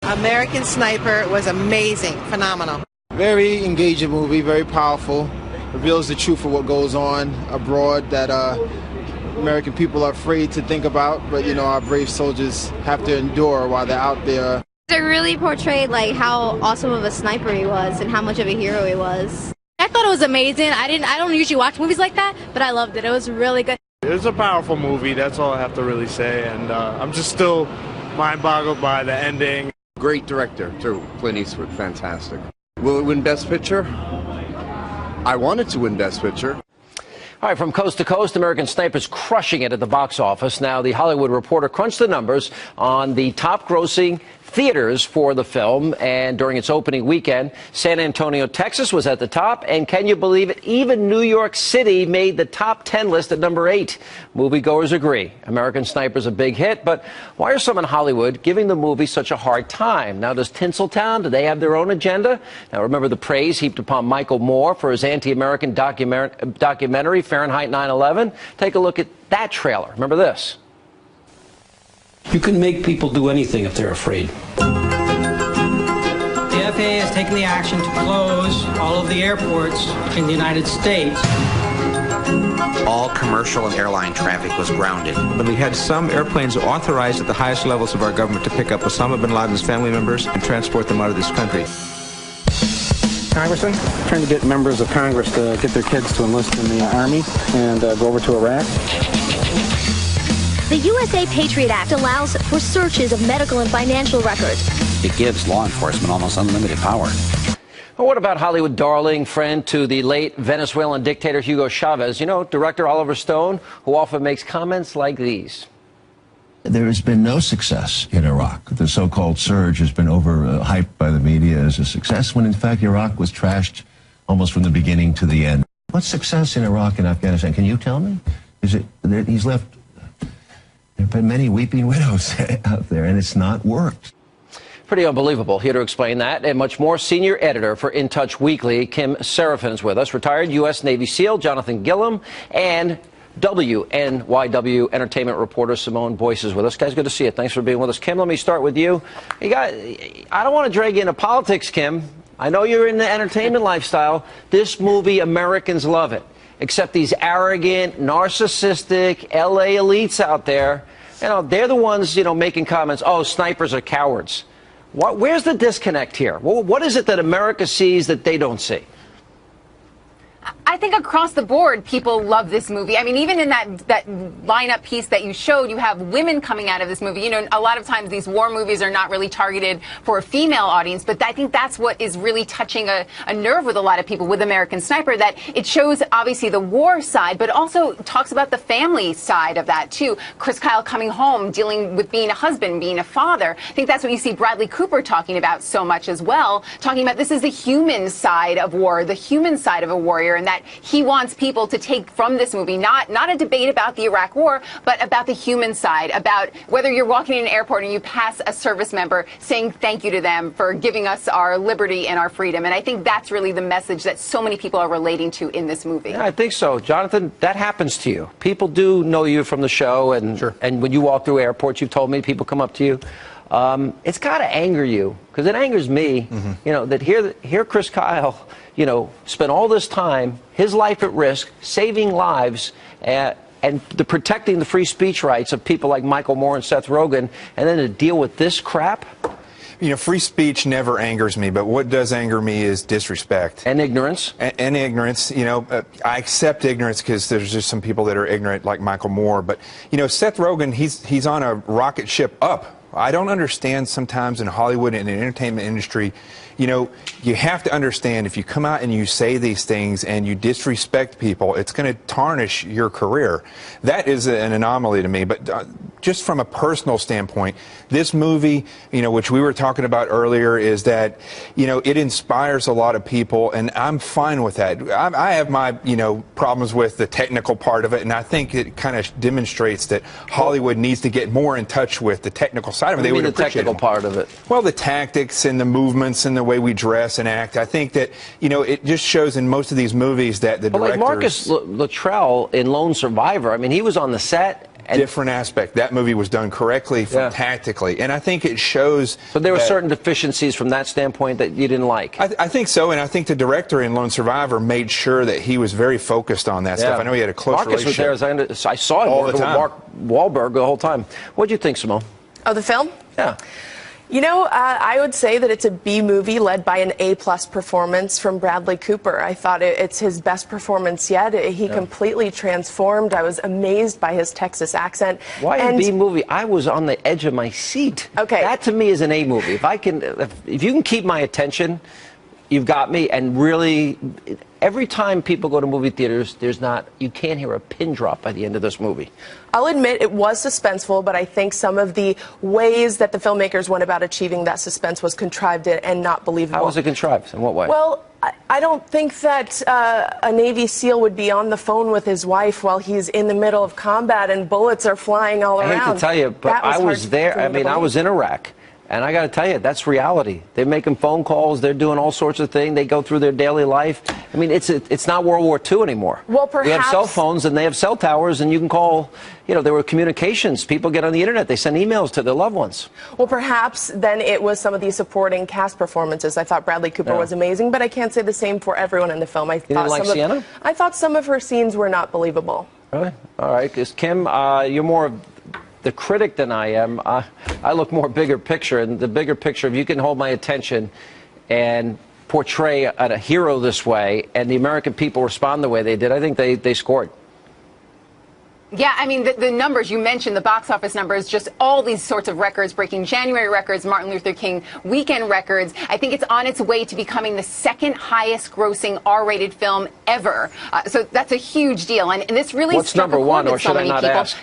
American Sniper was amazing, phenomenal. Very engaging movie, very powerful. Reveals the truth of what goes on abroad that American people are afraid to think about, but you know, our brave soldiers have to endure while they're out there. It really portrayed like how awesome of a sniper he was and how much of a hero he was. I thought it was amazing. I don't usually watch movies like that, but I loved it. It was really good. It was a powerful movie, that's all I have to really say, and I'm just still mind-boggled by the ending. Great director, too. Clint Eastwood, fantastic. Will it win Best Picture? I want it to win Best Picture. All right, from coast to coast, American Sniper's crushing it at the box office. Now, the Hollywood Reporter crunched the numbers on the top grossing theaters for the film, and during its opening weekend, San Antonio, Texas was at the top, and can you believe it, even New York City made the top 10 list at number 8. Moviegoers agree. American Sniper's a big hit, but why are some in Hollywood giving the movie such a hard time? Now, does Tinseltown, do they have their own agenda? Now, remember the praise heaped upon Michael Moore for his anti-American documentary, Fahrenheit 9/11? Take a look at that trailer. Remember this. You can make people do anything if they're afraid. The FAA has taken the action to close all of the airports in the United States. All commercial and airline traffic was grounded. But we had some airplanes authorized at the highest levels of our government to pick up Osama bin Laden's family members and transport them out of this country. Congressman, trying to get members of Congress to get their kids to enlist in the Army and go over to Iraq. The USA Patriot Act allows for searches of medical and financial records. It gives law enforcement almost unlimited power. Well, what about Hollywood darling, friend to the late Venezuelan dictator Hugo Chavez? You know, director Oliver Stone, who often makes comments like these. There has been no success in Iraq. The so-called surge has been overhyped by the media as a success, when in fact Iraq was trashed almost from the beginning to the end. What's success in Iraq and Afghanistan? Can you tell me? Is it that he's left? There have been many weeping widows out there, and it's not worked. Pretty unbelievable. Here to explain that and much more, senior editor for In Touch Weekly, Kim Seraphin, is with us. Retired U.S. Navy SEAL Jonathan Gilliam and WNYW entertainment reporter Simone Boyce is with us. Guys, good to see you. Thanks for being with us. Kim, let me start with you. I don't want to drag you into politics, Kim. I know you're in the entertainment lifestyle. This movie, Americans love it. Except these arrogant, narcissistic LA elites out there, you know, they're the ones, you know, making comments, oh, snipers are cowards. Where's the disconnect here? What is it that America sees that they don't see? I think across the board, people love this movie. I mean, even in that lineup piece that you showed, you have women coming out of this movie. You know, a lot of times these war movies are not really targeted for a female audience, but I think that's what is really touching a nerve with a lot of people with American Sniper, that it shows obviously the war side, but also talks about the family side of that too. Chris Kyle coming home, dealing with being a husband, being a father. I think that's what you see Bradley Cooper talking about so much as well, talking about this is the human side of war, the human side of a warrior, and that he wants people to take from this movie not a debate about the Iraq war, but about the human side, about whether you're walking in an airport and you pass a service member, saying thank you to them for giving us our liberty and our freedom. And I think that's really the message that so many people are relating to in this movie. Yeah, I think so. Jonathan, that happens to you. People do know you from the show, and Sure. And when you walk through airports, you've told me people come up to you. It's got to anger you, because it angers me, you know, that here Chris Kyle, you know, spent all this time, his life at risk, saving lives, and protecting the free speech rights of people like Michael Moore and Seth Rogen, and then to deal with this crap. You know, free speech never angers me, but what does anger me is disrespect. And ignorance. And ignorance. You know, I accept ignorance because there's just some people that are ignorant like Michael Moore. But, you know, Seth Rogen, he's on a rocket ship up. I don't understand sometimes in Hollywood and in the entertainment industry, you know, you have to understand if you come out and you say these things and you disrespect people, it's going to tarnish your career. That is an anomaly to me. But just from a personal standpoint, this movie, you know, which we were talking about earlier, is that, you know, it inspires a lot of people, and I'm fine with that. I have my, you know, problems with the technical part of it, and I think it kind of demonstrates that Hollywood needs to get more in touch with the technical side of it. They would appreciate the technical part of it. Well, the tactics and the movements and the way we dress and act. I think that, you know, it just shows in most of these movies that the directors... Like Marcus Luttrell in Lone Survivor, I mean, he was on the set different aspect. That movie was done correctly, tactically, and I think it shows. So there were certain deficiencies from that standpoint that you didn't like. I think so, and I think the director in Lone Survivor made sure that he was very focused on that stuff. I know he had a close relationship. Marcus was there. I saw him working with Mark Wahlberg the whole time. What did you think, Simone? Oh, the film? Yeah. You know, I would say that it's a B movie led by an A+ performance from Bradley Cooper. I thought it's his best performance yet. He completely transformed. I was amazed by his Texas accent. Why a B movie? I was on the edge of my seat. Okay. That to me is an A movie. If you can keep my attention, you've got me. And really, every time people go to movie theaters, you can't hear a pin drop by the end of this movie. I'll admit it was suspenseful, but I think some of the ways that the filmmakers went about achieving that suspense was contrived and not believable. How was it contrived? In what way? Well, I don't think that a Navy SEAL would be on the phone with his wife while he's in the middle of combat and bullets are flying all around. I hate to tell you, but I was there. I mean, I was in Iraq. And I got to tell you, that's reality. They're making phone calls. They're doing all sorts of things. They go through their daily life. I mean, it's not World War II anymore. Well, perhaps. We have cell phones and they have cell towers, and you can call. You know, there were communications. People get on the internet. They send emails to their loved ones. Well, perhaps then it was some of the supporting cast performances. I thought Bradley Cooper was amazing, but I can't say the same for everyone in the film. You didn't like Sienna? I thought some of her scenes were not believable. Really? All right. Because Kim, you're more the critic than I am. I look more bigger picture, and the bigger picture, if you can hold my attention and portray a hero this way, and the American people respond the way they did, I think they scored. Yeah, I mean, the numbers you mentioned, the box office numbers, just all these sorts of records, breaking January records, Martin Luther King weekend records. I think it's on its way to becoming the second highest grossing R-rated film ever. So that's a huge deal. And this really What's number one, or should I not ask?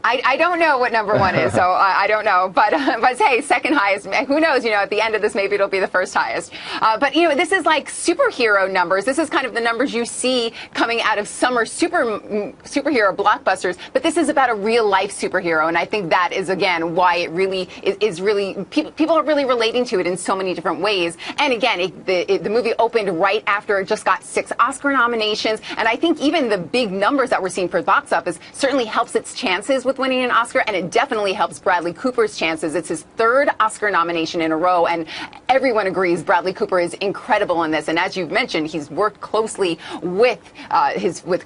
I don't know what number one is, so I don't know. But hey, second highest. Who knows? You know, at the end of this, maybe it'll be the first highest. But you know, this is like superhero numbers. This is kind of the numbers you see coming out of summer superhero blockbusters. But this is about a real life superhero, and I think that is again why it really is really people are really relating to it in so many different ways. And again, the movie opened right after it just got 6 Oscar nominations, and I think even the big numbers that we're seeing for the box office certainly helps its chances with winning an Oscar, and it definitely helps Bradley Cooper's chances. It's his 3rd Oscar nomination in a row, and everyone agrees Bradley Cooper is incredible in this. And as you've mentioned, he's worked closely with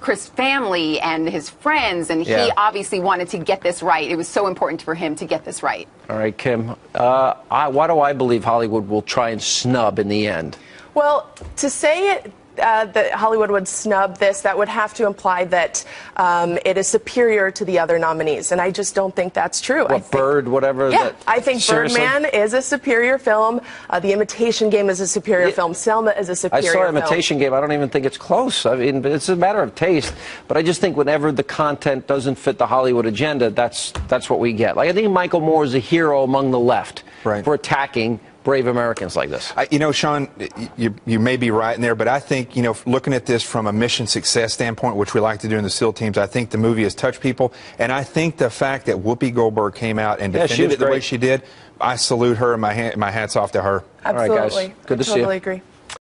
Chris' family and his friends, and he obviously wanted to get this right. It was so important for him to get this right. All right, Kim. Why do I believe Hollywood will try and snub in the end? Well, to say it that Hollywood would snub this, that would have to imply that it is superior to the other nominees, and I just don't think that's true. Bird, whatever? Yeah, I think Birdman is a superior film. The Imitation Game is a superior film. Selma is a superior film. I saw Imitation Game. I don't even think it's close. I mean, it's a matter of taste. But I just think whenever the content doesn't fit the Hollywood agenda, that's what we get. Like, I think Michael Moore is a hero among the left for attacking brave Americans like this. You know, Sean, you may be right in there, but I think, you know, looking at this from a mission success standpoint, which we like to do in the SEAL teams, I think the movie has touched people. And I think the fact that Whoopi Goldberg came out and defended it the way she did, I salute her, and my hat's off to her. Absolutely. All right, guys. Good to see you. Totally agree.